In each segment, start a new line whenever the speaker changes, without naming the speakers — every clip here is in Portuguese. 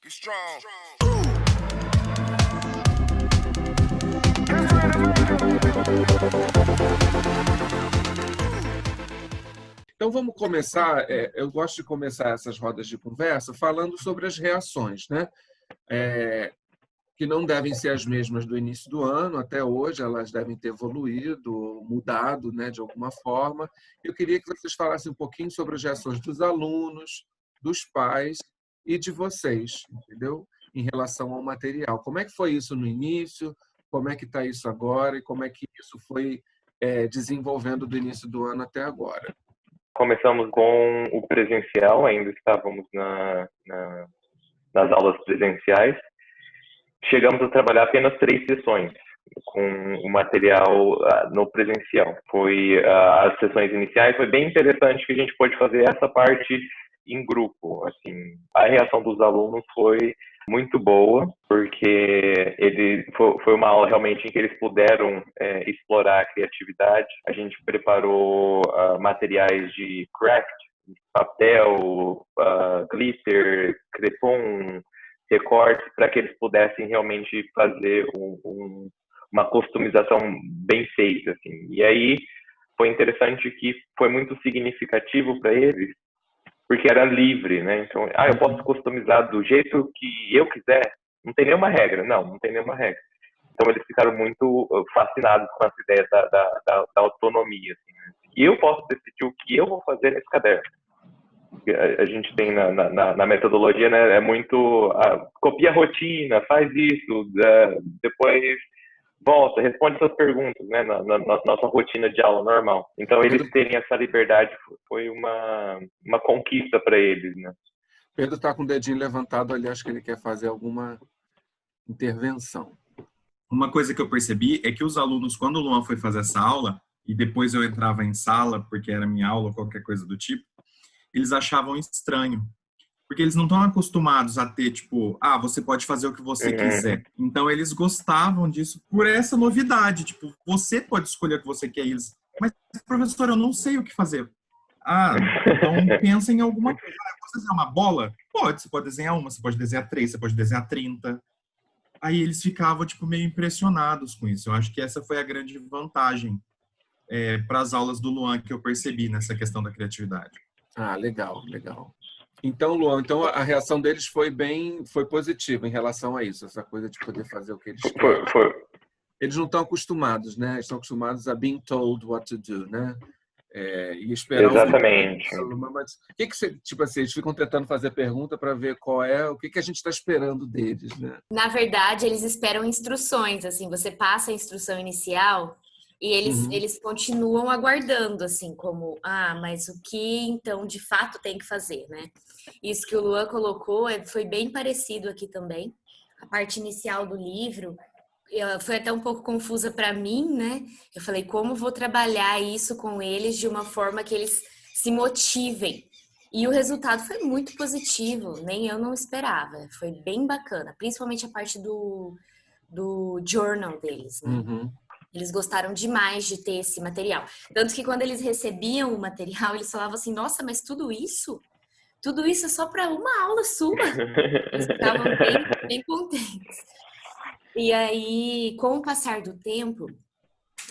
strong.
Então vamos começar, eu gosto de começar essas rodas de conversa falando sobre as reações, né? Que não devem ser as mesmas do início do ano até hoje, elas devem ter evoluído, mudado, né, de alguma forma. Eu queria que vocês falassem um pouquinho sobre as reações dos alunos, dos pais e de vocês, entendeu? Em relação ao material. Como é que foi isso no início? Como é que está isso agora? E como é que isso foi desenvolvendo do início do ano até agora?
Começamos com o presencial, ainda estávamos nas aulas presenciais. Chegamos a trabalhar apenas 3 sessões com o material no presencial. As sessões iniciais foi bem interessante que a gente pôde fazer essa parte em grupo. Assim, a reação dos alunos foi muito boa, porque foi uma aula realmente em que eles puderam explorar a criatividade. A gente preparou materiais de craft, papel, glitter, crepom, recortes, para que eles pudessem realmente fazer uma customização bem feita, assim. E aí foi interessante que foi muito significativo para eles, porque era livre, né? Então, eu posso customizar do jeito que eu quiser, não tem nenhuma regra. Não tem nenhuma regra. Então eles ficaram muito fascinados com essa ideia da autonomia, assim, né? E eu posso decidir o que eu vou fazer nesse caderno. A gente tem na metodologia, né, é muito copia a rotina, faz isso, depois volta, responde essas perguntas, né, na nossa rotina de aula normal. Então eles terem essa liberdade foi uma conquista para eles, né?
Pedro está com o dedinho levantado ali, acho que ele quer fazer alguma intervenção.
Uma coisa que eu percebi é que os alunos, quando o Luan foi fazer essa aula, e depois eu entrava em sala, porque era minha aula ou qualquer coisa do tipo, eles achavam estranho. Porque eles não estão acostumados a ter, tipo, você pode fazer o que você quiser. Então, eles gostavam disso por essa novidade. Tipo, você pode escolher o que você quer. Eles, mas, professor, eu não sei o que fazer. Então pensa em alguma coisa. Você desenhar uma bola? Pode. Você pode desenhar uma, você pode desenhar 3, você pode desenhar 30. Aí eles ficavam, tipo, meio impressionados com isso. Eu acho que essa foi a grande vantagem para as aulas do Luan que eu percebi nessa questão da criatividade.
Legal. Então, Luan, a reação deles foi positiva em relação a isso, essa coisa de poder fazer o que eles querem. Eles não estão acostumados, né? Eles estão acostumados a being told what to do, né? E esperar.
Exatamente.
Mas o que você, tipo assim, eles ficam tentando fazer pergunta para ver o que a gente está esperando deles, né?
Na verdade, eles esperam instruções, assim, você passa a instrução inicial e eles continuam aguardando, assim, como, mas o que, então, de fato tem que fazer, né? Isso que o Luan colocou foi bem parecido aqui também. A parte inicial do livro foi até um pouco confusa para mim, né? Eu falei, como vou trabalhar isso com eles de uma forma que eles se motivem? E o resultado foi muito positivo, nem eu não esperava. Foi bem bacana, principalmente a parte do journal deles, né? Eles gostaram demais de ter esse material. Tanto que quando eles recebiam o material, eles falavam assim, nossa, mas tudo isso? Tudo isso é só para uma aula sua? Eles ficavam bem contentes. E aí, com o passar do tempo,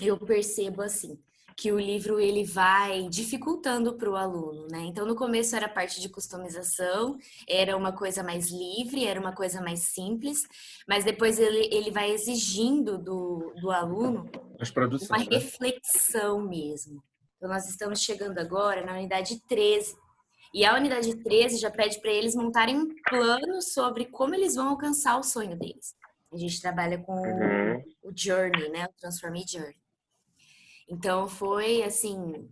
eu percebo assim, que o livro ele vai dificultando para o aluno, né? Então, no começo era a parte de customização, era uma coisa mais livre, era uma coisa mais simples, mas depois ele vai exigindo do aluno uma reflexão mesmo. Então, nós estamos chegando agora na unidade 13, e a unidade 13 já pede para eles montarem um plano sobre como eles vão alcançar o sonho deles. A gente trabalha com o Journey, né? O Transforme Journey. Então, foi assim,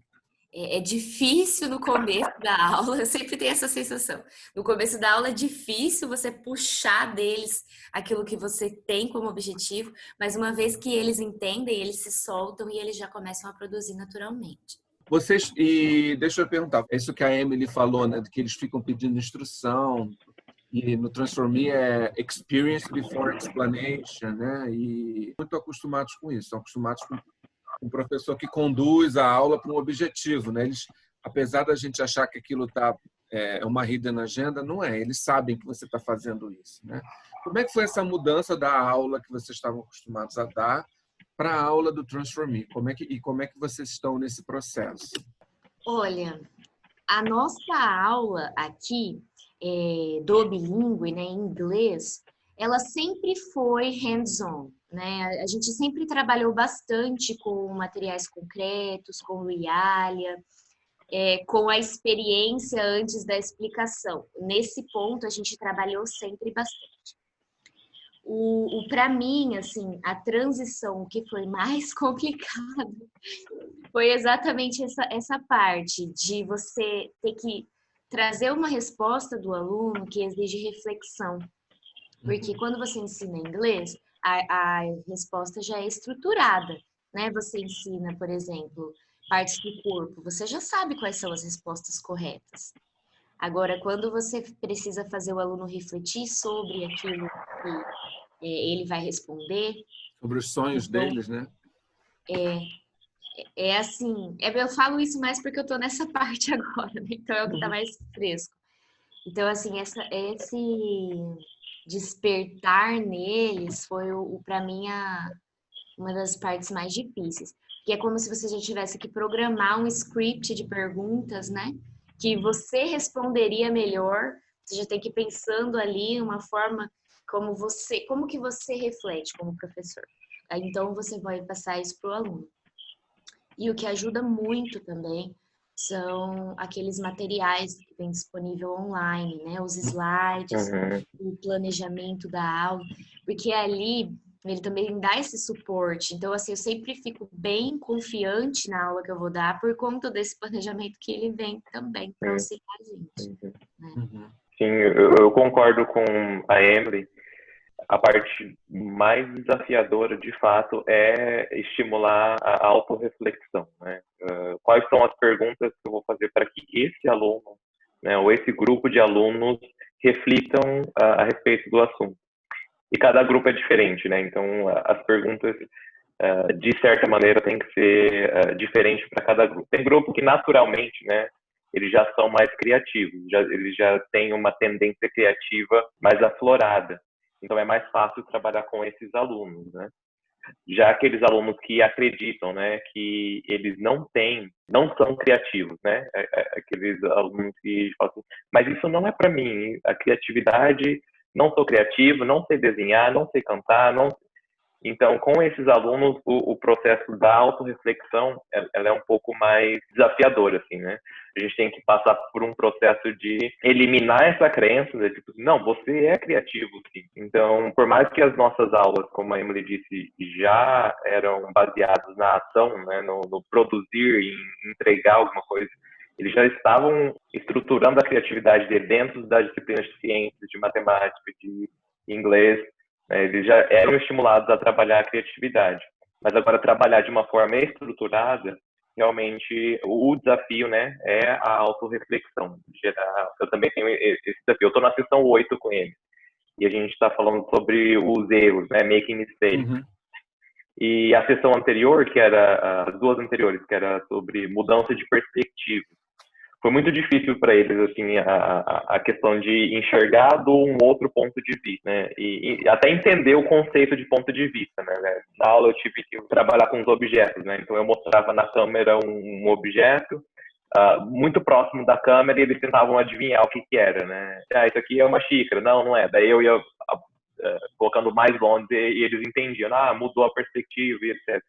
é difícil no começo da aula, eu sempre tenho essa sensação. No começo da aula é difícil você puxar deles aquilo que você tem como objetivo, mas uma vez que eles entendem, eles se soltam e eles já começam a produzir naturalmente.
E deixa eu perguntar, isso que a Emily falou, né, de que eles ficam pedindo instrução, e no Transforme é experience before explanation, né? E muito acostumados com isso, são acostumados com um professor que conduz a aula para um objetivo, né? Eles, apesar da gente achar que aquilo está é uma hidden agenda, não é. Eles sabem que você está fazendo isso, né? Como é que foi essa mudança da aula que vocês estavam acostumados a dar para a aula do Transform Me? Como é que vocês estão nesse processo?
Olha, a nossa aula aqui do bilíngue, né, em inglês, ela sempre foi hands-on, né? A gente sempre trabalhou bastante com materiais concretos, com o Ialia, com a experiência antes da explicação. Nesse ponto, a gente trabalhou sempre bastante. Para mim, assim, a transição que foi mais complicado foi exatamente essa parte de você ter que trazer uma resposta do aluno que exige reflexão. Porque quando você ensina inglês, a resposta já é estruturada, né? Você ensina, por exemplo, partes do corpo, você já sabe quais são as respostas corretas. Agora, quando você precisa fazer o aluno refletir sobre aquilo que ele vai responder...
Sobre os sonhos deles, né?
Assim, eu falo isso mais porque eu tô nessa parte agora, né? Então é o que tá mais fresco. Então, assim, esse despertar neles foi, para mim, uma das partes mais difíceis. Que é como se você já tivesse que programar um script de perguntas, né? Que você responderia melhor. Você já tem que ir pensando ali uma forma como que você reflete como professor. Então, você vai passar isso para o aluno. E o que ajuda muito também são aqueles materiais que tem disponível online, né? Os slides, o planejamento da aula, porque ali ele também dá esse suporte. Então, assim, eu sempre fico bem confiante na aula que eu vou dar por conta desse planejamento que ele vem também para auxiliar a gente. Né?
Sim, eu concordo com a Emily. A parte mais desafiadora, de fato, é estimular a autorreflexão, né? Quais são as perguntas que eu vou fazer para que esse aluno, né, ou esse grupo de alunos reflitam a respeito do assunto? E cada grupo é diferente, né? Então, as perguntas, de certa maneira, têm que ser diferentes para cada grupo. Tem grupo que, naturalmente, né, eles já são mais criativos, eles já têm uma tendência criativa mais aflorada. Então, é mais fácil trabalhar com esses alunos, né? Já aqueles alunos que acreditam, né, que eles não são criativos, né? Aqueles alunos que falam assim, mas isso não é para mim, a criatividade, não sou criativo, não sei desenhar, não sei cantar, não... Então, com esses alunos, o processo da autorreflexão, ela é um pouco mais desafiador, assim, né? A gente tem que passar por um processo de eliminar essa crença, de tipo, não, você é criativo, sim. Então, por mais que as nossas aulas, como a Emily disse, já eram baseadas na ação, né, no produzir e entregar alguma coisa, eles já estavam estruturando a criatividade dentro das disciplinas de ciências, de matemática, de inglês. Eles já eram estimulados a trabalhar a criatividade. Mas agora, trabalhar de uma forma estruturada, realmente, o desafio, né, é a autorreflexão. Eu também tenho esse desafio. Eu estou na sessão 8 com ele. E a gente está falando sobre os erros, né, making mistakes. E a sessão anterior, as duas anteriores, que era sobre mudança de perspectiva. Foi muito difícil para eles, assim, a questão de enxergar de um outro ponto de vista, né? E até entender o conceito de ponto de vista, né? Na aula eu tive que trabalhar com os objetos, né? Então eu mostrava na câmera um objeto muito próximo da câmera e eles tentavam adivinhar o que era, né? Isso aqui é uma xícara. Não é. Daí eu ia colocando mais longe e eles entendiam. Mudou a perspectiva e etc.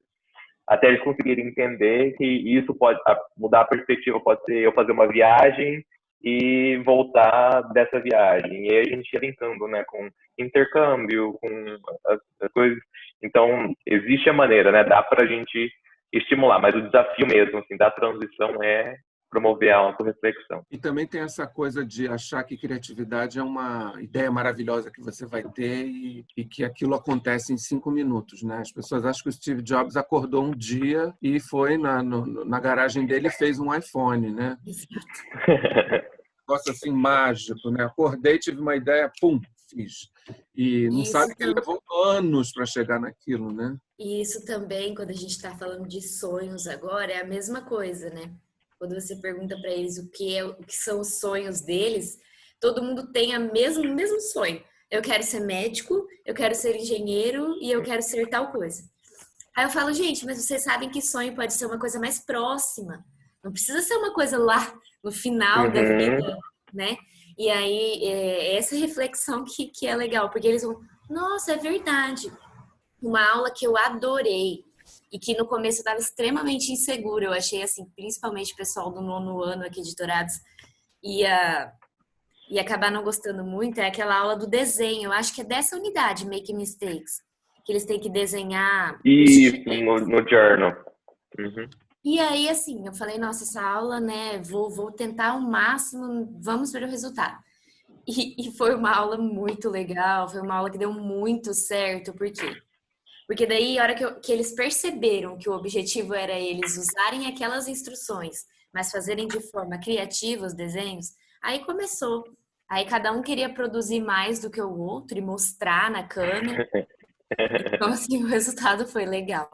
Até eles conseguirem entender que isso pode mudar a perspectiva, pode ser eu fazer uma viagem e voltar dessa viagem. E aí a gente ia brincando, né, com intercâmbio, com as coisas. Então, existe a maneira, né, dá para a gente estimular, mas o desafio mesmo, assim, da transição é promover a autorreflexão.
E também tem essa coisa de achar que criatividade é uma ideia maravilhosa que você vai ter e que aquilo acontece em 5 minutos, né? As pessoas acham que o Steve Jobs acordou um dia e foi na garagem dele e fez um iPhone, né? Negócio assim mágico, né? Acordei, tive uma ideia, pum, fiz. E não sabe que ele levou anos para chegar naquilo, né?
E isso também, quando a gente está falando de sonhos agora, é a mesma coisa, né? quando você pergunta para eles o que são os sonhos deles, todo mundo tem o mesmo sonho. Eu quero ser médico, eu quero ser engenheiro e eu quero ser tal coisa. Aí eu falo, gente, mas vocês sabem que sonho pode ser uma coisa mais próxima. Não precisa ser uma coisa lá no final da vida, né? E aí, essa reflexão que é legal, porque eles vão, nossa, é verdade. Uma aula que eu adorei e que no começo eu estava extremamente insegura. Eu achei, assim, principalmente o pessoal do 9º ano aqui de Dourados ia acabar não gostando muito, é aquela aula do desenho. Eu acho que é dessa unidade, Make Mistakes, que eles têm que desenhar.
Isso, no journal. Uhum.
E aí, assim, eu falei, nossa, essa aula, né, vou tentar o máximo, vamos ver o resultado. E foi uma aula muito legal, foi uma aula que deu muito certo, por quê? Porque daí, a hora que eles perceberam que o objetivo era eles usarem aquelas instruções, mas fazerem de forma criativa os desenhos, aí começou. Aí cada um queria produzir mais do que o outro e mostrar na câmera. Então, assim, o resultado foi legal.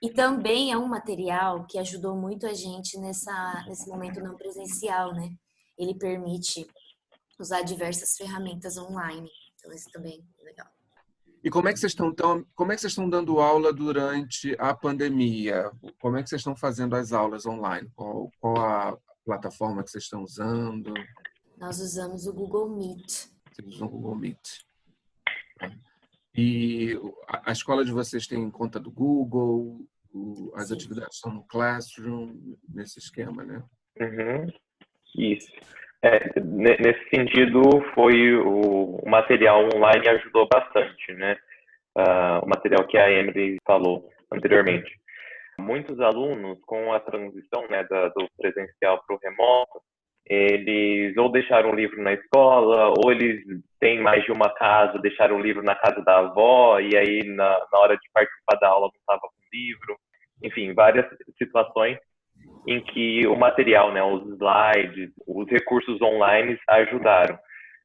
E também é um material que ajudou muito a gente nesse momento não presencial, né? Ele permite usar diversas ferramentas online. Então, isso também é legal.
E como é que vocês estão dando aula durante a pandemia? Como é que vocês estão fazendo as aulas online? Qual a plataforma que vocês estão usando?
Nós usamos o Google Meet.
Vocês usam o Google Meet. E a escola de vocês tem conta do Google? As
Sim.
atividades estão no Classroom, nesse esquema, né?
Uhum. Isso. Nesse sentido, foi o material online ajudou bastante, né? O material que a Emily falou anteriormente. Muitos alunos, com a transição, né, do presencial para o remoto, eles ou deixaram o livro na escola, ou eles têm mais de uma casa, deixaram o livro na casa da avó, e aí na hora de participar da aula não estava com o livro. Enfim, várias situações em que o material, né, os slides, os recursos online ajudaram.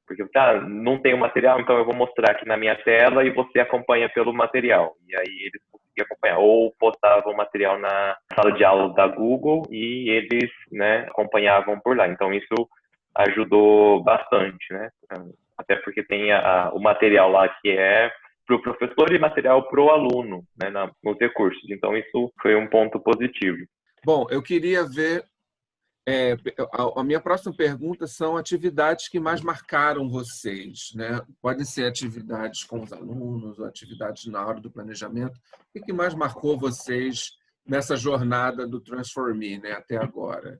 Porque não tem o material, então eu vou mostrar aqui na minha tela e você acompanha pelo material. E aí eles conseguiam acompanhar. Ou postavam o material na sala de aula da Google e eles, né, acompanhavam por lá. Então isso ajudou bastante, né? Até porque tem o material lá que é para o professor e material para o aluno, né, nos recursos. Então isso foi um ponto positivo.
Bom, eu queria ver... a minha próxima pergunta são atividades que mais marcaram vocês, né? Podem ser atividades com os alunos ou atividades na hora do planejamento. O que mais marcou vocês nessa jornada do Transforme, né, até agora?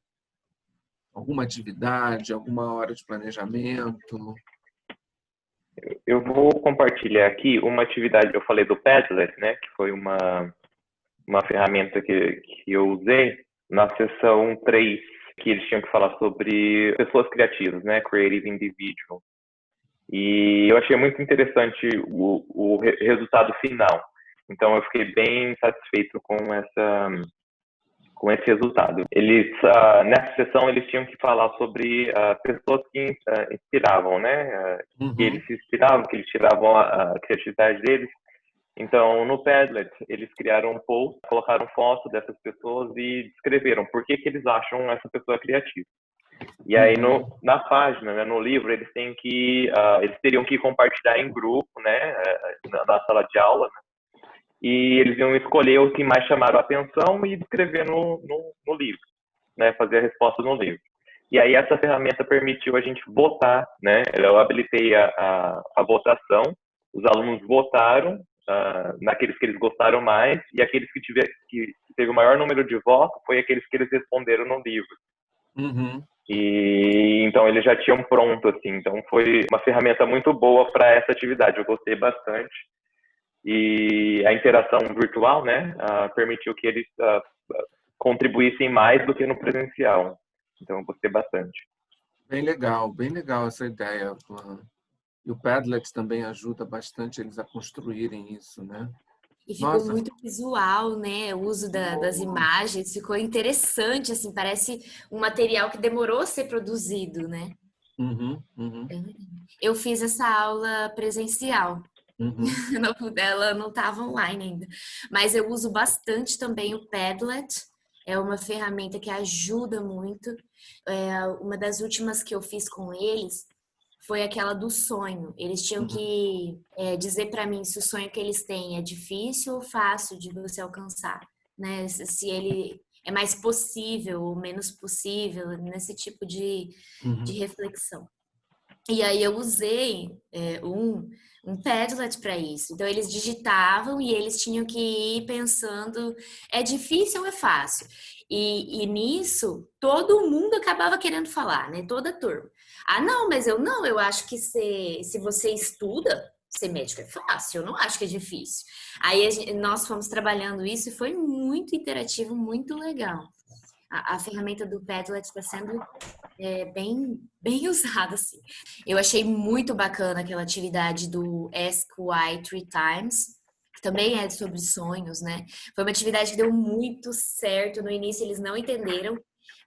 Alguma atividade, alguma hora de planejamento?
Eu vou compartilhar aqui uma atividade, eu falei do Padlet, né, que foi uma ferramenta que eu usei na sessão 3, que eles tinham que falar sobre pessoas criativas, né, Creative Individual. E eu achei muito interessante o resultado final. Então eu fiquei bem satisfeito com esse resultado. Eles nessa sessão eles tinham que falar sobre pessoas que inspiravam, né? Que eles se inspiravam, que eles tiravam a criatividade deles. Então, no Padlet, eles criaram um post, colocaram foto dessas pessoas e descreveram por que eles acham essa pessoa criativa. E aí, na página, né, no livro, eles teriam que compartilhar em grupo, né, na sala de aula, né, e eles iam escolher os que mais chamaram a atenção e escrever no livro, né, fazer a resposta no livro. E aí, essa ferramenta permitiu a gente votar, né, eu habilitei a votação, os alunos votaram, naqueles que eles gostaram mais, e aqueles que teve o maior número de votos foi aqueles que eles responderam no livro. E então eles já tinham pronto, assim, então foi uma ferramenta muito boa para essa atividade, eu gostei bastante. E a interação virtual, né, permitiu que eles contribuíssem mais do que no presencial, então eu gostei bastante.
Bem legal essa ideia. E o Padlet também ajuda bastante eles a construírem isso, né?
E ficou muito visual, né? O uso das imagens ficou interessante, assim, parece um material que demorou a ser produzido, né? Eu fiz essa aula presencial. Ela não estava online ainda. Mas eu uso bastante também o Padlet é uma ferramenta que ajuda muito. Uma das últimas que eu fiz com eles foi aquela do sonho. Eles tinham que dizer para mim se o sonho que eles têm é difícil ou fácil de você alcançar, né? Se ele é mais possível ou menos possível, nesse tipo de reflexão. E aí eu usei um Padlet para isso. Então eles digitavam e eles tinham que ir pensando, é difícil ou é fácil? E nisso, todo mundo acabava querendo falar, né? Toda a turma. Ah, não, mas eu acho que se você estuda, ser médico é fácil, eu não acho que é difícil. Aí nós fomos trabalhando isso e foi muito interativo, muito legal. A ferramenta do Padlet está sendo bem usada, assim. Eu achei muito bacana aquela atividade do Ask Why 3 Times, que também é sobre sonhos, né? Foi uma atividade que deu muito certo. No início eles não entenderam,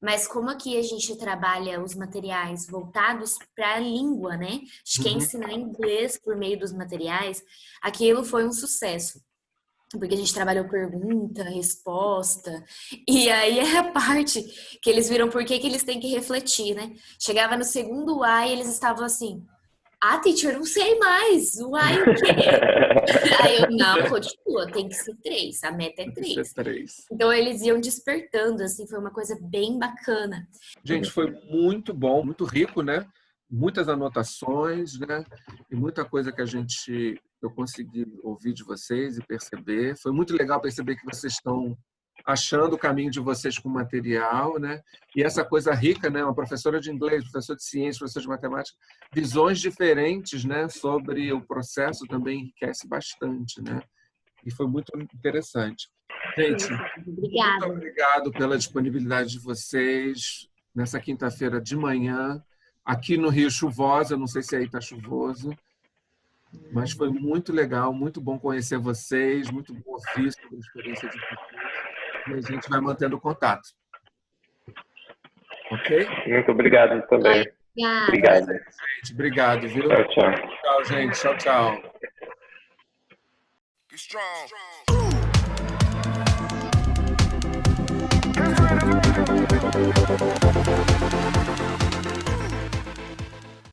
mas como aqui a gente trabalha os materiais voltados para a língua, né? A gente quer ensinar inglês por meio dos materiais, aquilo foi um sucesso. Porque a gente trabalhou pergunta, resposta, e aí é a parte que eles viram por que eles têm que refletir, né? Chegava no segundo why e eles estavam assim, teacher, eu não sei mais, why o quê? Aí eu, não, continua, tem que ser 3, a meta é 3. Então eles iam despertando, assim, foi uma coisa bem bacana.
Gente, foi muito bom, muito rico, né? Muitas anotações, né? E muita coisa que eu consegui ouvir de vocês e perceber. Foi muito legal perceber que vocês estão achando o caminho de vocês com o material, né? E essa coisa rica, né? Uma professora de inglês, professor de ciência, professor de matemática, visões diferentes, né? Sobre o processo também enriquece bastante, né? E foi muito interessante. Gente,
Obrigada.
Muito obrigado pela disponibilidade de vocês nessa quinta-feira de manhã. Aqui no Rio chuvosa, não sei se aí está chuvoso, mas foi muito legal, muito bom conhecer vocês, muito bom ouvir sobre a experiência de vocês. E a gente vai mantendo contato. Ok?
Muito obrigado também.
Obrigada.
Obrigado.
Gente, obrigado, viu?
Tchau, tchau.
Tchau, gente. Tchau, tchau.
Be strong.